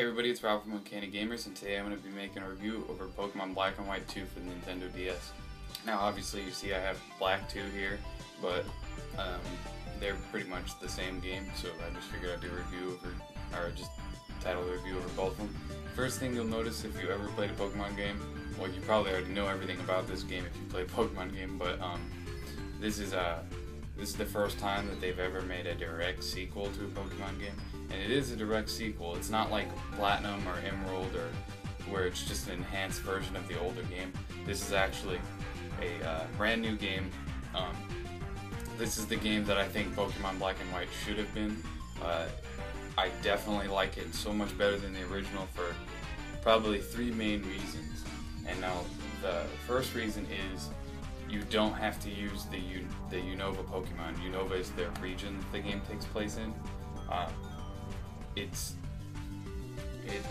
Hey everybody, it's Rob from Uncanny Gamers, and today I'm going to be making a review over Pokemon Black and White 2 for the Nintendo DS. Now obviously you see I have Black 2 here, but they're pretty much the same game, so I just figured I'd do a review over, or just title the review over both of them. First thing you'll notice if you ever played a Pokemon game, well you probably already know everything about this game if you play a Pokemon game, but this is the first time that they've ever made a direct sequel to a Pokemon game. And it is a direct sequel. It's not like Platinum or Emerald or where it's just an enhanced version of the older game. This is actually a brand new game. This is the game that I think Pokemon Black and White should have been. I definitely like it so much better than the original for probably three main reasons. And now the first reason is you don't have to use the Unova Pokemon. Unova is the region the game takes place in.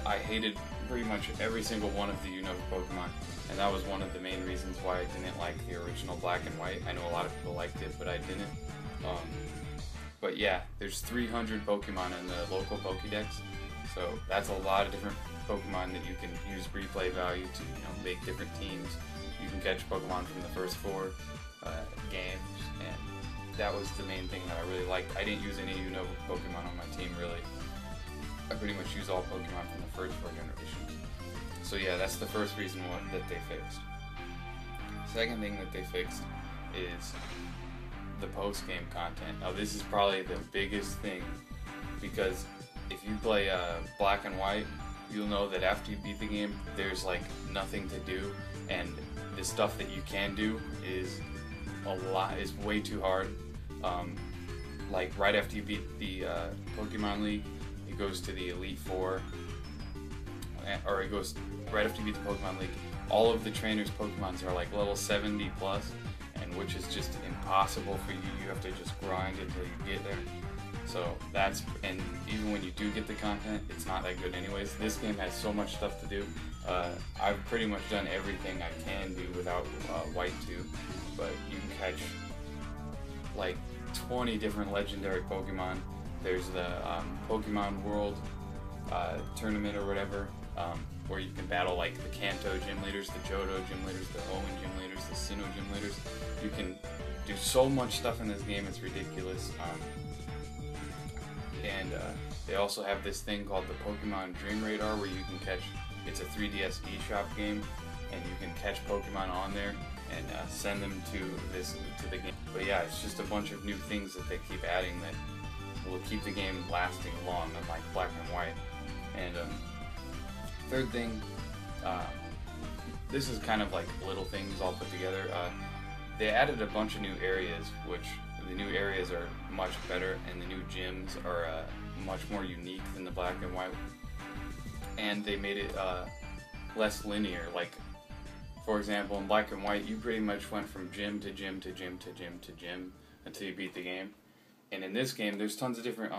I hated pretty much every single one of the Unova Pokemon, and that was one of the main reasons why I didn't like the original Black and White. I know a lot of people liked it, but I didn't. But yeah, there's 300 Pokemon in the local Pokédex, so that's a lot of different Pokemon that you can use replay value to make different teams. You can catch Pokemon from the first four games, and that was the main thing that I really liked. I didn't use any Unova Pokemon on my team really. I pretty much use all Pokemon from the first four generations. So yeah, that's the first reason that they fixed. Second thing that they fixed is the post-game content. Now this is probably the biggest thing, because if you play Black and White, you'll know that after you beat the game, there's like nothing to do, and the stuff that you can do is way too hard. Like right after you beat the Pokemon League, it goes to the Elite Four, or it goes right after you beat the Pokemon League. All of the trainers' Pokemons are like level 70 plus, and which is just impossible for you. You have to just grind until you get there. So and even when you do get the content, it's not that good anyways. This game has so much stuff to do. I've pretty much done everything I can do without White 2, but you can catch like 20 different legendary Pokemon. There's the Pokemon World tournament or whatever, where you can battle like the Kanto gym leaders, the Johto gym leaders, the Owen gym leaders, the Sinnoh gym leaders. You can do so much stuff in this game, it's ridiculous. And they also have this thing called the Pokemon Dream Radar, where you can catch, it's a 3DS eShop game, and you can catch Pokemon on there and send them to the game. But yeah, it's just a bunch of new things that they keep adding that will keep the game lasting long, unlike Black and White. And third thing, this is kind of like little things all put together. They added a bunch of new areas, which the new areas are much better, and the new gyms are much more unique than the Black and White. And they made it less linear. Like, for example, in Black and White, you pretty much went from gym to gym to gym to gym to gym until you beat the game. And in this game, there's tons of different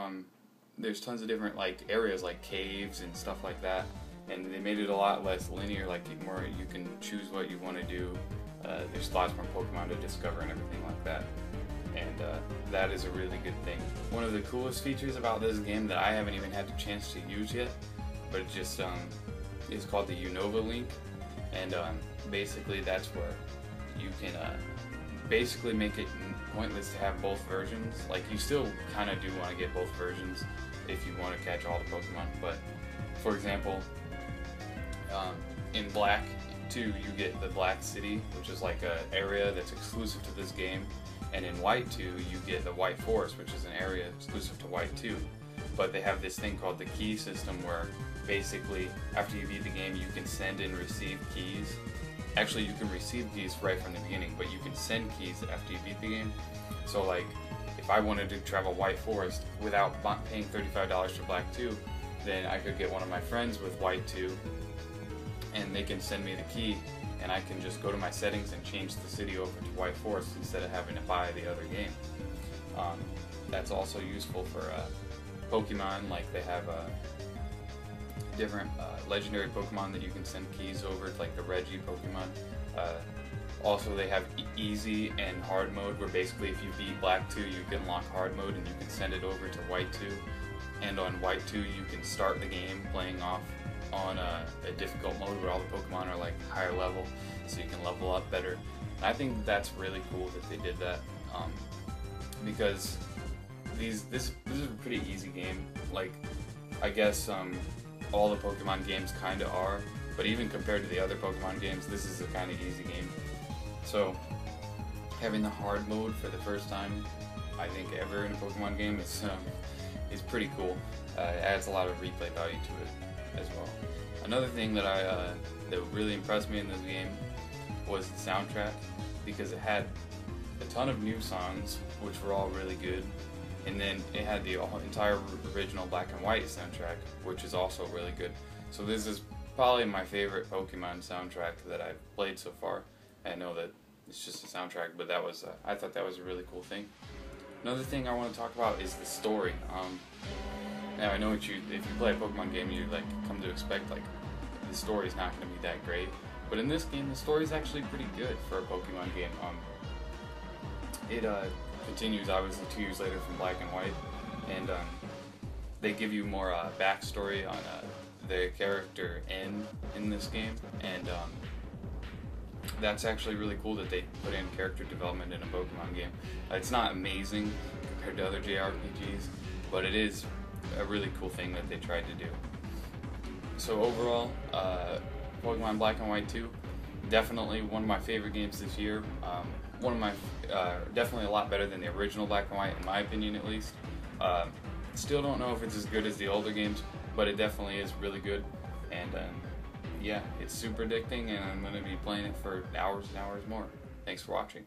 like areas, like caves and stuff like that. And they made it a lot less linear. Like you can choose what you want to do. There's lots more Pokemon to discover and everything like that. And that is a really good thing. One of the coolest features about this game that I haven't even had the chance to use yet, but it just is called the Unova Link. And basically that's where you can basically make it pointless to have both versions. Like, you still kind of do want to get both versions if you want to catch all the Pokemon, but for example, in Black 2 you get the Black City, which is like an area that's exclusive to this game, and in White 2 you get the White Forest, which is an area exclusive to White 2. But they have this thing called the key system, where basically after you beat the game you can send and receive keys. Actually, you can receive keys right from the beginning, but you can send keys after you beat the game. So like, if I wanted to travel White Forest without paying $35 for Black 2, then I could get one of my friends with White 2, and they can send me the key, and I can just go to my settings and change the city over to White Forest instead of having to buy the other game. That's also useful for Pokemon. Like, they have different legendary Pokemon that you can send keys over, like the Reggie Pokemon. Also, they have easy and hard mode, where basically if you beat Black 2 you can unlock hard mode and you can send it over to White 2. and on White 2 you can start the game playing off on a difficult mode where all the Pokemon are like higher level, so you can level up better. And I think that's really cool that they did that, because this is a pretty easy game. Like, I guess all the Pokemon games kind of are, but even compared to the other Pokemon games, this is a kind of easy game. So having the hard mode for the first time, I think ever in a Pokemon game, is pretty cool. It adds a lot of replay value to it as well. Another thing that that really impressed me in this game was the soundtrack, because it had a ton of new songs, which were all really good, and then it had the entire original Black and White soundtrack, which is also really good. So this is probably my favorite Pokemon soundtrack that I've played so far. I know that it's just a soundtrack, but that was I thought that was a really cool thing. Another thing I want to talk about is the story. Now I know if you play a Pokemon game, you like come to expect like the story's not going to be that great, but in this game the story's actually pretty good for a Pokemon game. It continues obviously 2 years later from Black and White, and they give you more backstory on the character N in this game, and that's actually really cool that they put in character development in a Pokemon game. It's not amazing compared to other JRPGs, but it is a really cool thing that they tried to do. So overall, Pokemon Black and White 2, definitely one of my favorite games this year. Definitely a lot better than the original Black and White, in my opinion at least. Still don't know if it's as good as the older games, but it definitely is really good. And yeah, it's super addicting, and I'm going to be playing it for hours and hours more. Thanks for watching.